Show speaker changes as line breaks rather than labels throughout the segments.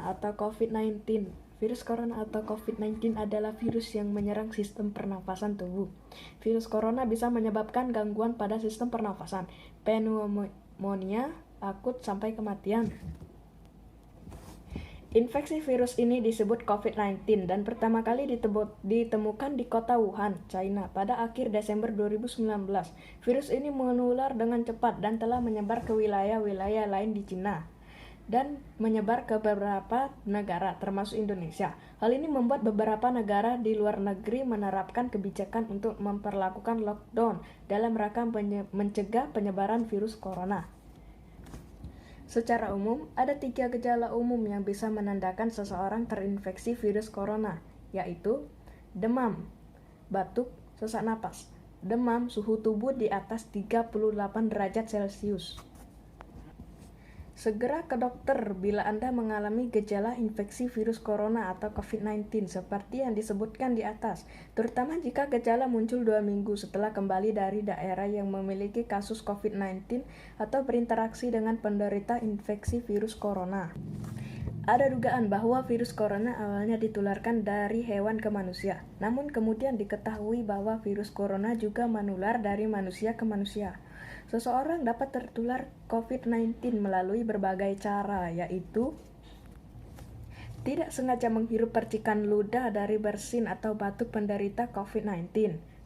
corona atau COVID-19. Virus corona atau COVID-19 adalah virus yang menyerang sistem pernafasan tubuh. Virus corona bisa menyebabkan gangguan pada sistem pernafasan, pneumonia akut sampai kematian. Infeksi virus ini disebut COVID-19 dan pertama kali ditemukan di kota Wuhan, China pada akhir Desember 2019. Virus ini menular dengan cepat dan telah menyebar ke wilayah-wilayah lain di China dan menyebar ke beberapa negara termasuk Indonesia. Hal ini membuat beberapa negara di luar negeri menerapkan kebijakan untuk memperlakukan lockdown dalam rangka mencegah penyebaran virus corona. Secara umum, ada 3 gejala umum yang bisa menandakan seseorang terinfeksi virus corona, yaitu demam, batuk, sesak napas. Demam, suhu tubuh di atas 38 derajat Celcius. Segera ke dokter bila Anda mengalami gejala infeksi virus corona atau COVID-19 seperti yang disebutkan di atas, terutama jika gejala muncul 2 minggu setelah kembali dari daerah yang memiliki kasus COVID-19 atau berinteraksi dengan penderita infeksi virus corona. Ada dugaan bahwa virus corona awalnya ditularkan dari hewan ke manusia, namun kemudian diketahui bahwa virus corona juga menular dari manusia ke manusia. Seseorang dapat tertular COVID-19 melalui berbagai cara, yaitu tidak sengaja menghirup percikan ludah dari bersin atau batuk penderita COVID-19.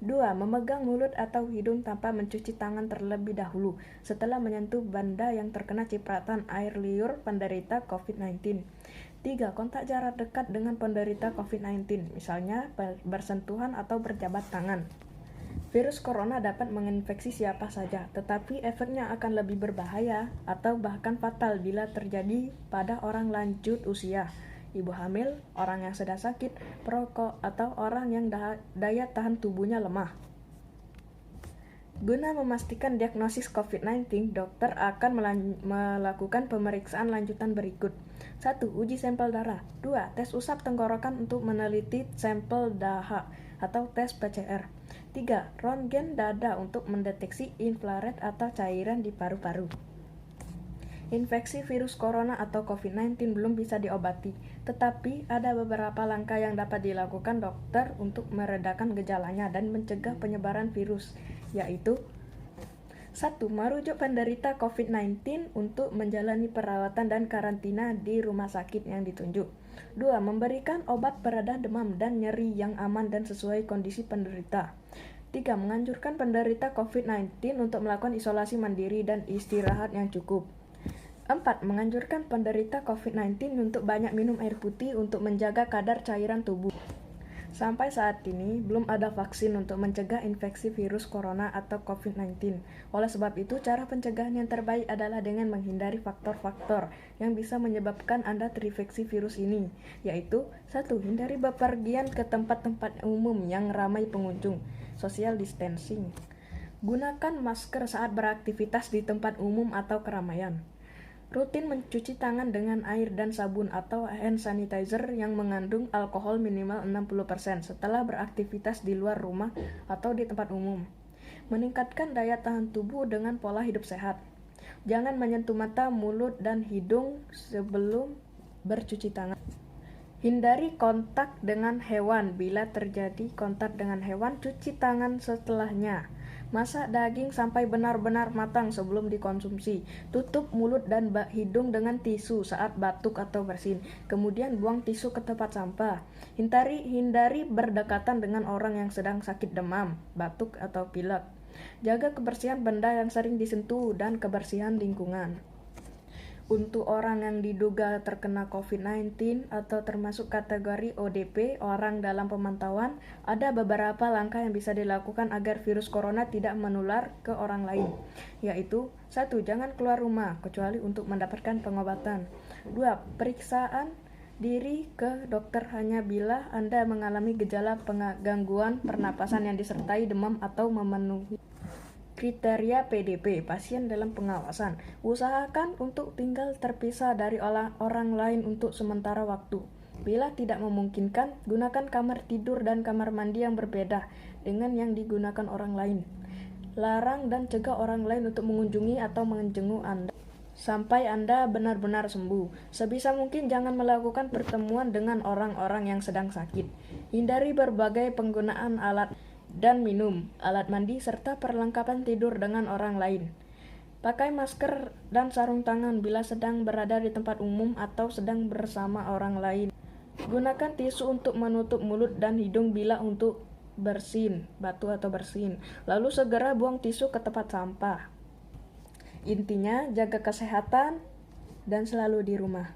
2. Memegang mulut atau hidung tanpa mencuci tangan terlebih dahulu setelah menyentuh benda yang terkena cipratan air liur penderita COVID-19. 3. Kontak jarak dekat dengan penderita COVID-19, misalnya bersentuhan atau berjabat tangan. Virus corona dapat menginfeksi siapa saja, tetapi efeknya akan lebih berbahaya atau bahkan fatal bila terjadi pada orang lanjut usia, ibu hamil, orang yang sedang sakit, perokok, atau orang yang daya tahan tubuhnya lemah. Guna memastikan diagnosis COVID-19, dokter akan melakukan pemeriksaan lanjutan berikut. 1. Uji sampel darah. 2. Tes usap tenggorokan untuk meneliti sampel dahak atau tes PCR. 3. Röntgen dada untuk mendeteksi infrared atau cairan di paru-paru. Infeksi virus corona atau COVID-19 belum bisa diobati, tetapi ada beberapa langkah yang dapat dilakukan dokter untuk meredakan gejalanya dan mencegah penyebaran virus, yaitu 1. Merujuk penderita COVID-19 untuk menjalani perawatan dan karantina di rumah sakit yang ditunjuk. 2. Memberikan obat pereda demam dan nyeri yang aman dan sesuai kondisi penderita. 3. Menganjurkan penderita COVID-19 untuk melakukan isolasi mandiri dan istirahat yang cukup. 4. Menganjurkan penderita COVID-19 untuk banyak minum air putih untuk menjaga kadar cairan tubuh. Sampai saat ini, belum ada vaksin untuk mencegah infeksi virus corona atau COVID-19. Oleh sebab itu, cara pencegahan yang terbaik adalah dengan menghindari faktor-faktor yang bisa menyebabkan Anda terinfeksi virus ini, yaitu 1. Hindari bepergian ke tempat-tempat umum yang ramai pengunjung, social distancing. Gunakan masker saat beraktivitas di tempat umum atau keramaian. Rutin mencuci tangan dengan air dan sabun atau hand sanitizer yang mengandung alkohol minimal 60% setelah beraktivitas di luar rumah atau di tempat umum. Meningkatkan daya tahan tubuh dengan pola hidup sehat. Jangan menyentuh mata, mulut, dan hidung sebelum bercuci tangan. Hindari kontak dengan hewan. Bila terjadi kontak dengan hewan, cuci tangan setelahnya. Masak daging sampai benar-benar matang sebelum dikonsumsi. Tutup mulut dan hidung dengan tisu saat batuk atau bersin. Kemudian buang tisu ke tempat sampah. Hindari berdekatan dengan orang yang sedang sakit demam, batuk, atau pilek. Jaga kebersihan benda yang sering disentuh dan kebersihan lingkungan. Untuk orang yang diduga terkena COVID-19 atau termasuk kategori ODP, orang dalam pemantauan, ada beberapa langkah yang bisa dilakukan agar virus corona tidak menular ke orang lain, yaitu 1. Jangan keluar rumah, kecuali untuk mendapatkan pengobatan. 2. Periksaan diri ke dokter hanya bila Anda mengalami gejala gangguan pernapasan yang disertai demam atau memenuhi kriteria PDP, pasien dalam pengawasan. Usahakan untuk tinggal terpisah dari orang lain untuk sementara waktu. Bila tidak memungkinkan, gunakan kamar tidur dan kamar mandi yang berbeda dengan yang digunakan orang lain. Larang dan cegah orang lain untuk mengunjungi atau menjenguk Anda. sampai Anda benar-benar sembuh. Sebisa mungkin jangan melakukan pertemuan dengan orang-orang yang sedang sakit. Hindari berbagai penggunaan alat dan minum, alat mandi, serta perlengkapan tidur dengan orang lain. Pakai masker dan sarung tangan bila sedang berada di tempat umum atau sedang bersama orang lain. Gunakan tisu untuk menutup mulut dan hidung bila untuk bersin, batu atau bersin. Lalu segera buang tisu ke tempat sampah. Intinya, jaga kesehatan dan selalu di rumah.